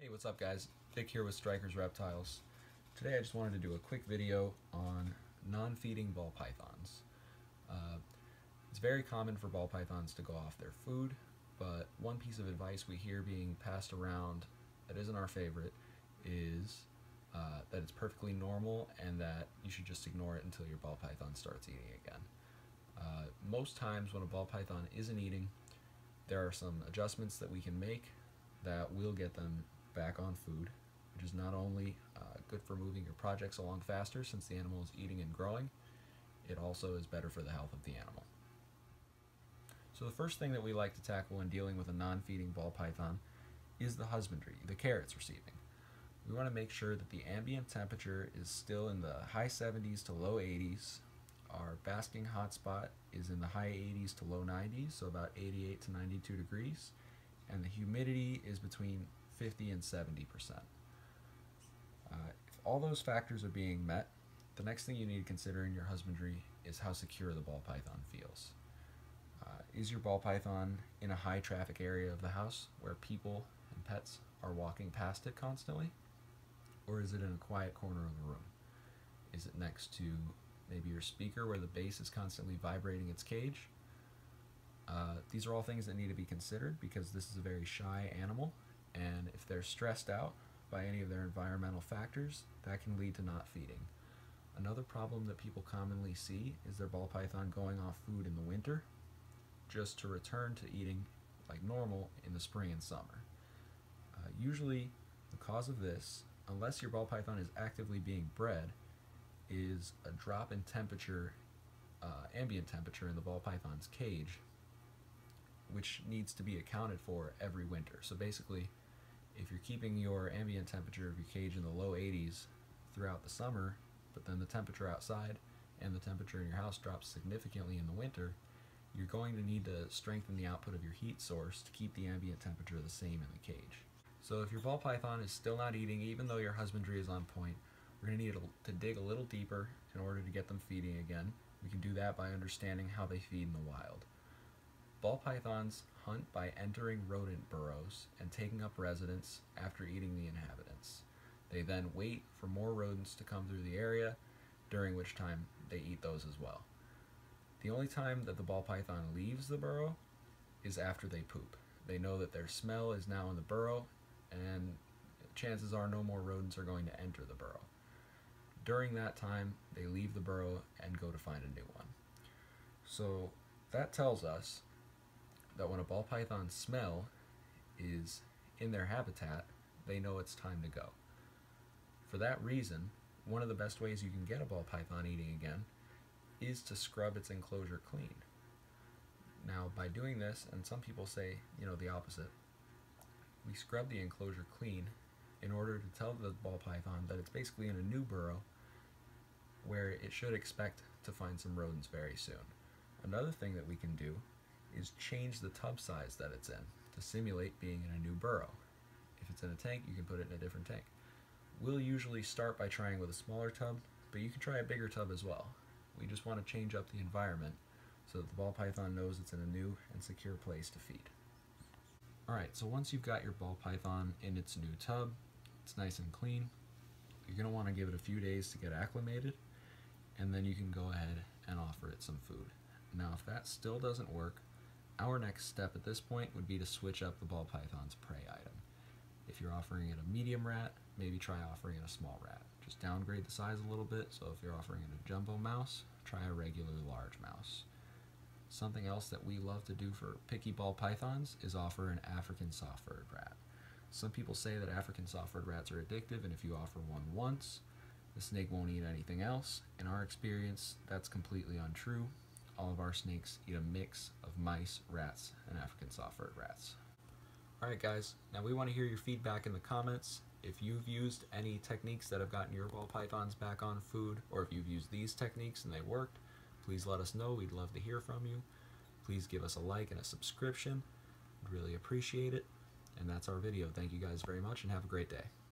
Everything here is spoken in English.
Hey, what's up guys? Vic here with Striker's Reptiles. Today I just wanted to do a quick video on non-feeding ball pythons. It's very common for ball pythons to go off their food, but one piece of advice we hear being passed around that isn't our favorite is that it's perfectly normal and that you should just ignore it until your ball python starts eating again. Most times when a ball python isn't eating, there are some adjustments that we can make that will get them back on food, which is not only good for moving your projects along faster since the animal is eating and growing, it also is better for the health of the animal. So the first thing that we like to tackle when dealing with a non-feeding ball python is the husbandry, the care it's receiving. We want to make sure that the ambient temperature is still in the high 70s to low 80s. Our basking hotspot is in the high 80s to low 90s, so about 88 to 92 degrees, and the humidity is between 50 and 70%. If all those factors are being met, the next thing you need to consider in your husbandry is how secure the ball python feels. Is your ball python in a high traffic area of the house where people and pets are walking past it constantly? Or is it in a quiet corner of the room? Is it next to maybe your speaker where the bass is constantly vibrating its cage? These are all things that need to be considered because this is a very shy animal, and if they're stressed out by any of their environmental factors, that can lead to not feeding. Another problem that people commonly see is their ball python going off food in the winter just to return to eating like normal in the spring and summer. Usually the cause of this, unless your ball python is actively being bred, is a drop in temperature, ambient temperature in the ball python's cage, which needs to be accounted for every winter. So basically, if you're keeping your ambient temperature of your cage in the low 80s throughout the summer, but then the temperature outside and the temperature in your house drops significantly in the winter, you're going to need to strengthen the output of your heat source to keep the ambient temperature the same in the cage. So if your ball python is still not eating, even though your husbandry is on point, we're going to need to dig a little deeper in order to get them feeding again. We can do that by understanding how they feed in the wild. Ball pythons hunt by entering rodent burrows and taking up residence after eating the inhabitants. They then wait for more rodents to come through the area, during which time they eat those as well. The only time that the ball python leaves the burrow is after they poop. They know that their smell is now in the burrow, and chances are no more rodents are going to enter the burrow. During that time, they leave the burrow and go to find a new one. So that tells us that when a ball python's smell is in their habitat, they know it's time to go. For that reason, one of the best ways you can get a ball python eating again is to scrub its enclosure clean. Now, by doing this, and some people say, the opposite, we scrub the enclosure clean in order to tell the ball python that it's basically in a new burrow where it should expect to find some rodents very soon. Another thing that we can do is change the tub size that it's in to simulate being in a new burrow. If it's in a tank, you can put it in a different tank. We'll usually start by trying with a smaller tub, but you can try a bigger tub as well. We just want to change up the environment so that the ball python knows it's in a new and secure place to feed. Alright, so once you've got your ball python in its new tub, it's nice and clean, you're going to want to give it a few days to get acclimated, and then you can go ahead and offer it some food. Now, if that still doesn't work, our next step at this point would be to switch up the ball python's prey item. If you're offering it a medium rat, maybe try offering it a small rat. Just downgrade the size a little bit, so if you're offering it a jumbo mouse, try a regular large mouse. Something else that we love to do for picky ball pythons is offer an African soft-furred rat. Some people say that African soft-furred rats are addictive, and if you offer one once, the snake won't eat anything else. In our experience, that's completely untrue. All of our snakes eat a mix of mice, rats, and African soft-furred rats. Alright guys, now we want to hear your feedback in the comments. If you've used any techniques that have gotten your ball pythons back on food, or if you've used these techniques and they worked, please let us know. We'd love to hear from you. Please give us a like and a subscription. We'd really appreciate it. And that's our video. Thank you guys very much and have a great day.